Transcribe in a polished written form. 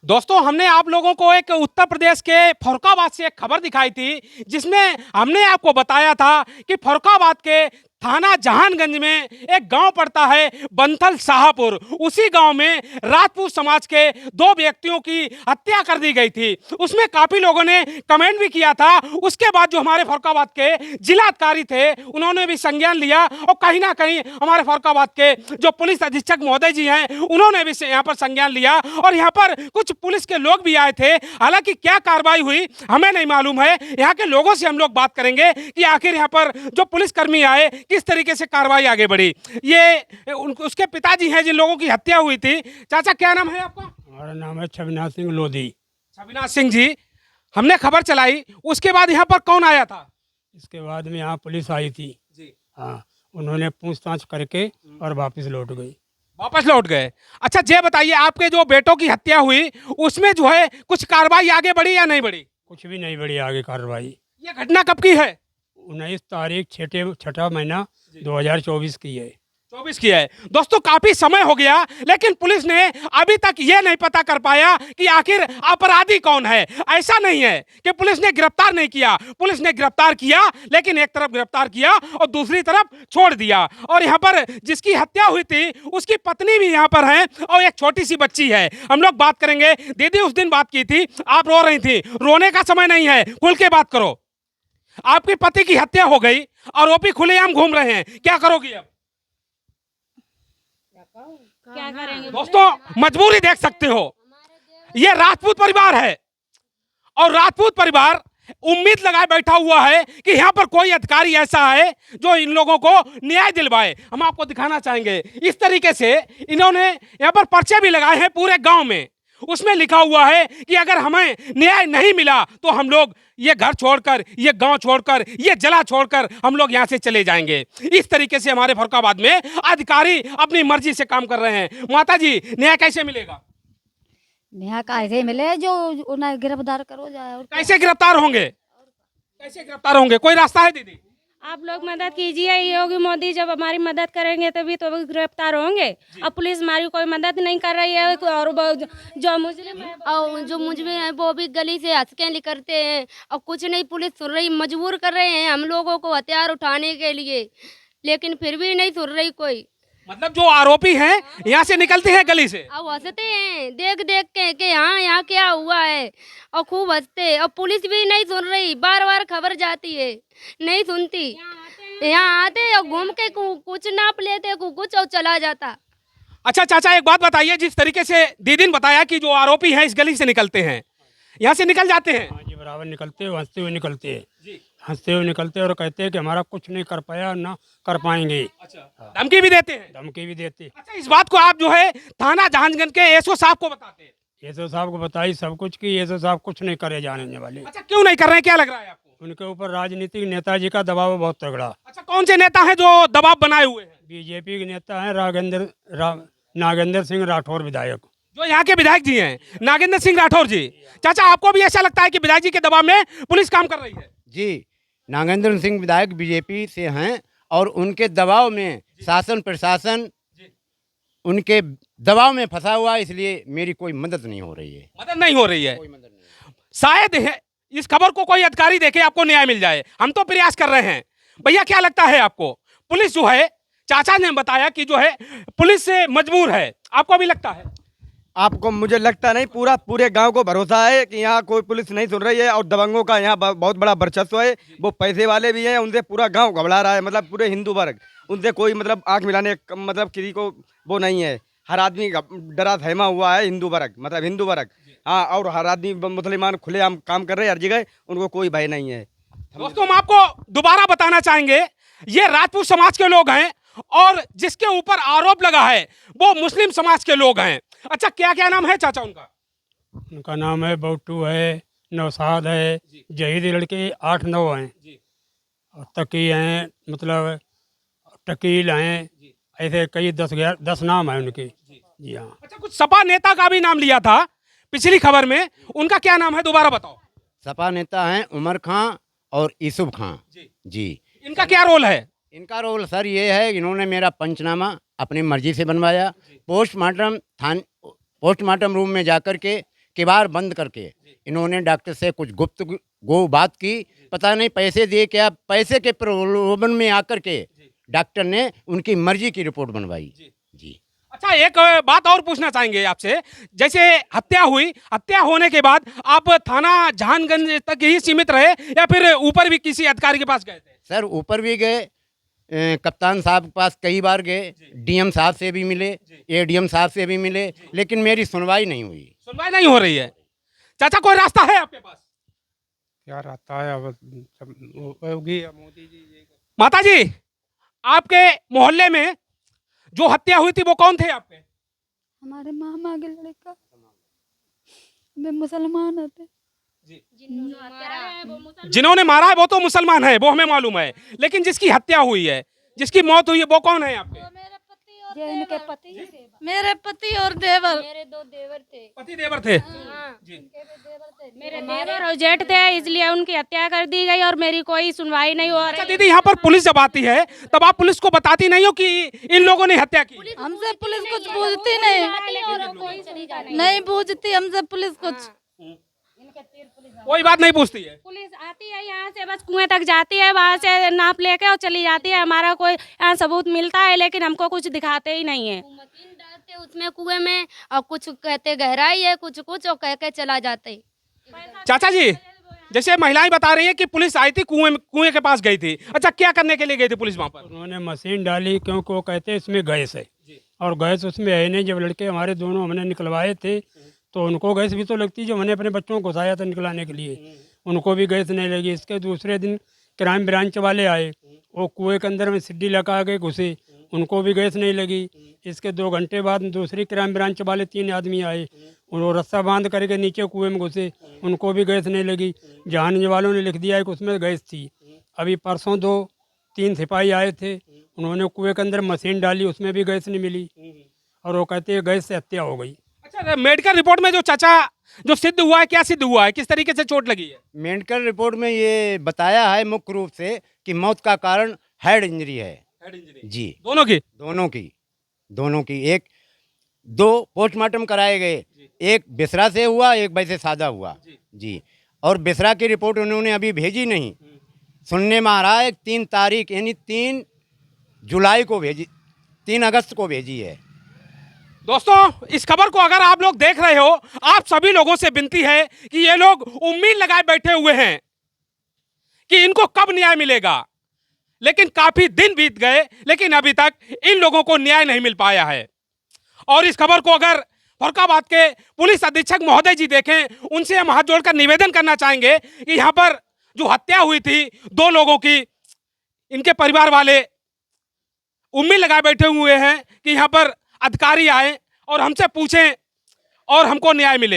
दोस्तों, हमने आप लोगों को एक उत्तर प्रदेश के फर्रुखाबाद से एक खबर दिखाई थी, जिसमें हमने आपको बताया था कि फर्रुखाबाद के थाना जहानगंज में एक गांव पड़ता है बंथल शाहपुर। उसी गांव में राजपूत समाज के दो व्यक्तियों की हत्या कर दी गई थी। उसमें काफी लोगों ने कमेंट भी किया था। उसके बाद जो हमारे फर्रुखाबाद के जिलाधिकारी थे, उन्होंने भी संज्ञान लिया और कहीं ना कहीं हमारे फर्रुखाबाद के जो पुलिस अधीक्षक महोदय जी हैं, उन्होंने भी यहाँ पर संज्ञान लिया और यहाँ पर कुछ पुलिस के लोग भी आए थे। हालांकि क्या कार्रवाई हुई हमें नहीं मालूम है। यहाँ के लोगों से हम लोग बात करेंगे कि आखिर यहाँ पर जो पुलिसकर्मी आए किस तरीके से कार्रवाई आगे बढ़ी। ये उसके पिताजी हैं जिन लोगों की हत्या हुई थी। चाचा, क्या नाम है आपका? हमारा नाम है छविनाथ सिंह लोधी। छविनाथ सिंह जी, हमने खबर चलाई, उसके बाद यहाँ पर कौन आया था? इसके बाद में यहाँ पुलिस आई थी। जी, हाँ, उन्होंने पूछताछ करके और वापस लौट गई। वापस लौट गए। अच्छा, ये बताइए, आपके जो बेटों की हत्या हुई उसमें जो है कुछ कार्रवाई आगे बढ़ी या नहीं बढ़ी? कुछ भी नहीं बढ़ी आगे कार्रवाई। ये घटना कब की है? 19 तारीख छठा महीना 2024 की है। 24 की है। दोस्तों, काफी समय हो गया, लेकिन पुलिस ने अभी तक ये नहीं पता कर पाया कि आखिर अपराधी कौन है। ऐसा नहीं है कि पुलिस ने गिरफ्तार नहीं किया, पुलिस ने गिरफ्तार किया, लेकिन एक तरफ गिरफ्तार किया और दूसरी तरफ छोड़ दिया। और यहाँ पर जिसकी हत्या हुई थी उसकी पत्नी भी यहाँ पर है और एक छोटी सी बच्ची है। हम लोग बात करेंगे। दीदी उस दिन बात की थी, आप रो रही थी। रोने का समय नहीं है, खुल के बात करो। आपके पति की हत्या हो गई, आरोपी खुलेआम घूम रहे हैं, क्या करोगी अब? क्या करेंगे? दोस्तों, मजबूरी देख सकते हो, ये राजपूत परिवार है और राजपूत परिवार उम्मीद लगाए बैठा हुआ है कि यहाँ पर कोई अधिकारी ऐसा है जो इन लोगों को न्याय दिलवाए। हम आपको दिखाना चाहेंगे। इस तरीके से इन्होंने यहाँ पर पर्चे भी लगाए हैं पूरे गांव में। उसमें लिखा हुआ है कि अगर हमें न्याय नहीं मिला तो हम लोग ये घर छोड़कर, ये गांव छोड़कर, ये जला छोड़कर हम लोग यहाँ से चले जाएंगे। इस तरीके से हमारे फर्रुखाबाद में अधिकारी अपनी मर्जी से काम कर रहे हैं। माता जी, न्याय कैसे मिलेगा? नेहा कैसे मिले जो उन्हें गिरफ्तार करो जाए। और कैसे गिरफ्तार होंगे? कैसे गिरफ्तार होंगे? कोई रास्ता है दीदी? आप लोग मदद कीजिए। योगी मोदी जब हमारी मदद करेंगे तभी तो गिरफ्तार होंगे। अब पुलिस हमारी कोई मदद नहीं कर रही है। और जो मुजरिम है, और जो मुजरिम है वो भी गली से हथकैली करते हैं और कुछ नहीं पुलिस सुन रही। मजबूर कर रहे हैं हम लोगों को हथियार उठाने के लिए, लेकिन फिर भी नहीं सुन रही कोई। मतलब जो आरोपी हैं यहाँ से निकलते हैं गली से अब हंसते हैं देख देख के कि हाँ यहाँ क्या हुआ है, और खूब हंसते। और पुलिस भी नहीं सुन रही, बार बार खबर जाती है, नहीं सुनती। यहाँ आते और घूम के कुछ नाप लेते कुछ और चला जाता। अच्छा चाचा, एक बात बताइए, जिस तरीके से दीदी ने बताया कि जो आरोपी हैं इस गली से निकलते हैं, यहाँ से निकल जाते हैं। हाँ जी, बराबर निकलते हैं, हंसते हुए निकलते हैं। जी। हंसते हुए निकलते हैं और कहते हैं कि हमारा कुछ नहीं कर पाया, ना कर पाएंगे। अच्छा, धमकी भी देते हैं? धमकी भी देते हैं। अच्छा, इस बात को आप जो है थाना जहांगीरगंज के एसओ साहब को बताते हैं? एसओ साहब को बताई सब कुछ कि एसओ साहब कुछ नहीं करे जाने वाले। अच्छा, क्यों नहीं कर रहे हैं, क्या लग रहा है आपको? उनके ऊपर राजनीतिक नेताजी का दबाव है बहुत तगड़ा। अच्छा, कौन से नेता हैं जो दबाव बनाए हुए हैं? बीजेपी के नेता हैं नागेंद्र सिंह राठौर विधायक, जो यहाँ के विधायक जी हैं, नागेंद्र सिंह राठौर जी। चाचा, आपको भी ऐसा लगता है कि विधायक जी के दबाव में पुलिस काम कर रही है? जी, नागेंद्र सिंह विधायक बीजेपी से हैं और उनके दबाव में शासन प्रशासन उनके दबाव में फंसा हुआ है, इसलिए मेरी कोई मदद नहीं हो रही है। मदद नहीं हो रही है। कोई मदद नहीं। शायद है इस खबर को कोई अधिकारी देखे, आपको न्याय मिल जाए। हम तो प्रयास कर रहे हैं। भैया, क्या लगता है आपको? पुलिस जो है, चाचा ने बताया कि जो है पुलिस से मजबूर है, आपको भी लगता है? आपको? मुझे लगता नहीं, पूरे गांव को भरोसा है कि यहाँ कोई पुलिस नहीं सुन रही है और दबंगों का यहाँ बहुत बड़ा वर्चस्व है। वो पैसे वाले भी हैं, उनसे पूरा गांव घबरा रहा है। मतलब पूरे हिंदू वर्ग, उनसे कोई मतलब आंख मिलाने मतलब किसी को वो नहीं है। हर आदमी डरा सहमा हुआ है, हिंदू वर्ग, मतलब हिंदू वर्ग। हाँ, और हर आदमी मुसलमान खुलेआम काम कर रहे हैं हर जगह, उनको कोई भय नहीं है। दोस्तों, हम आपको दोबारा बताना चाहेंगे, ये राजपूत समाज के लोग हैं और जिसके ऊपर आरोप लगा है वो मुस्लिम समाज के लोग हैं। अच्छा, क्या क्या नाम है चाचा उनका? उनका नाम है बौटू है, नौसाद है, जहीद लड़के 8-9 हैं, और तकी हैं, मतलब टकील हैं, ऐसे कई 10 नाम हैं उनके। जी हाँ। अच्छा, कुछ सपा नेता का भी नाम लिया था पिछली खबर में, उनका क्या नाम है, दोबारा बताओ। सपा नेता हैं उमर खां और यूसुफ खां। जी। इनका क्या रोल है? इनका रोल सर ये है, इन्होंने मेरा पंचनामा अपनी मर्जी से बनवाया। पोस्टमार्टम रूम में जाकर के किबार बंद करके इन्होंने डॉक्टर से कुछ गुप्तगो बात की, पता नहीं पैसे दिए क्या, पैसे के प्रलोभन में आकर के डॉक्टर ने उनकी मर्जी की रिपोर्ट बनवाई। जी अच्छा, एक बात और पूछना चाहेंगे आपसे। जैसे हत्या हुई, हत्या होने के बाद आप थाना जहानगंज तक ही सीमित रहे या फिर ऊपर भी किसी अधिकारी के पास गए थे? सर ऊपर भी गए, कप्तान साहब के पास कई बार गए, डीएम साहब से भी मिले, एडीएम साहब से भी मिले, लेकिन मेरी सुनवाई नहीं हुई। सुनवाई नहीं हो रही है। चाचा, कोई रास्ता है आपके पास? क्या रहता है अब होगी मोदी जी। माता जी, आपके मोहल्ले में जो हत्या हुई थी वो कौन थे आपके? हमारे मामा के लड़का, वे मुसलमान होते। जिन्होंने मारा है वो तो मुसलमान है, वो हमें मालूम है, लेकिन जिसकी हत्या हुई है, जिसकी मौत हुई है, वो कौन है आपके? ये इनके पति, मेरे पति और देवर, मेरे 2 देवर थे। पति देवर थे। हाँ। जी। मेरे देवर और जेठ थे, इसलिए उनकी हत्या कर दी गई और मेरी कोई सुनवाई नहीं हो अच्छा रही। दीदी, यहाँ पर पुलिस जब आती है तब आप पुलिस को बताती नहीं हो कि इन लोगों ने हत्या की? हमसे पुलिस कुछ पूछती नहीं, नहीं पूछती हमसे पुलिस कुछ। कोई बात नहीं पूछती है। पुलिस आती है यहाँ से, बस कुएं तक जाती है, वहाँ से नाप लेके और चली जाती है। हमारा कोई यहाँ सबूत मिलता है, लेकिन हमको कुछ दिखाते ही नहीं है। मशीन डालते उसमें कुएं में और कुछ कहते गहराई है, कुछ कुछ और कह के चला जाते। चाचा जी, जैसे महिलाएं बता रही है कि पुलिस आई थी, कुएं के पास गई थी। अच्छा, क्या करने के लिए गई थी पुलिस वहाँ पर? उन्होंने मशीन डाली क्योंकि वो कहते हैं इसमें गैस है, और गैस उसमें है नहीं। जब लड़के हमारे दोनों हमने निकलवाए थे तो उनको गैस भी तो लगती, जो मैंने अपने बच्चों को घुसाया था निकलाने के लिए, उनको भी गैस नहीं लगी। इसके दूसरे दिन क्राइम ब्रांच वाले आए, वो कुएं के अंदर में सिड्डी लगा के घुसे, उनको भी गैस नहीं लगी। इसके 2 घंटे बाद दूसरी क्राइम ब्रांच वाले 3 आदमी आए, वो रस्सा बांध करके नीचे कुएं में घुसे, उनको भी गैस नहीं लगी। जहान वालों ने लिख दिया है कि उसमें गैस थी। अभी परसों 2-3 सिपाही आए थे, उन्होंने कुएं के अंदर मशीन डाली, उसमें भी गैस नहीं मिली, और वो कहते हैं गैस से हत्या हो गई। अच्छा, मेडिकल रिपोर्ट में जो चाचा जो सिद्ध हुआ है, क्या सिद्ध हुआ है, किस तरीके से चोट लगी है? मेडिकल रिपोर्ट में ये बताया है मुख्य रूप से कि मौत का कारण हेड इंजरी है। जी, दोनों की? दोनों की। 2 पोस्टमार्टम कराए गए, एक बिसरा से हुआ, एक वैसे सादा हुआ। जी, और बिसरा की रिपोर्ट उन्होंने अभी भेजी नहीं, सुनने में आ रहा है 3 तारीख यानी 3 जुलाई को भेजी, 3 अगस्त को भेजी है। दोस्तों, इस खबर को अगर आप लोग देख रहे हो, आप सभी लोगों से विनती है कि ये लोग उम्मीद लगाए बैठे हुए हैं कि इनको कब न्याय मिलेगा, लेकिन काफी दिन बीत गए, लेकिन अभी तक इन लोगों को न्याय नहीं मिल पाया है। और इस खबर को अगर फरुखाबाद के पुलिस अधीक्षक महोदय जी देखें, उनसे हम हाथ जोड़कर निवेदन करना चाहेंगे कि यहाँ पर जो हत्या हुई थी 2 लोगों की, इनके परिवार वाले उम्मीद लगाए बैठे हुए हैं कि यहाँ पर अधिकारी आए और हमसे पूछें और हमको न्याय मिले।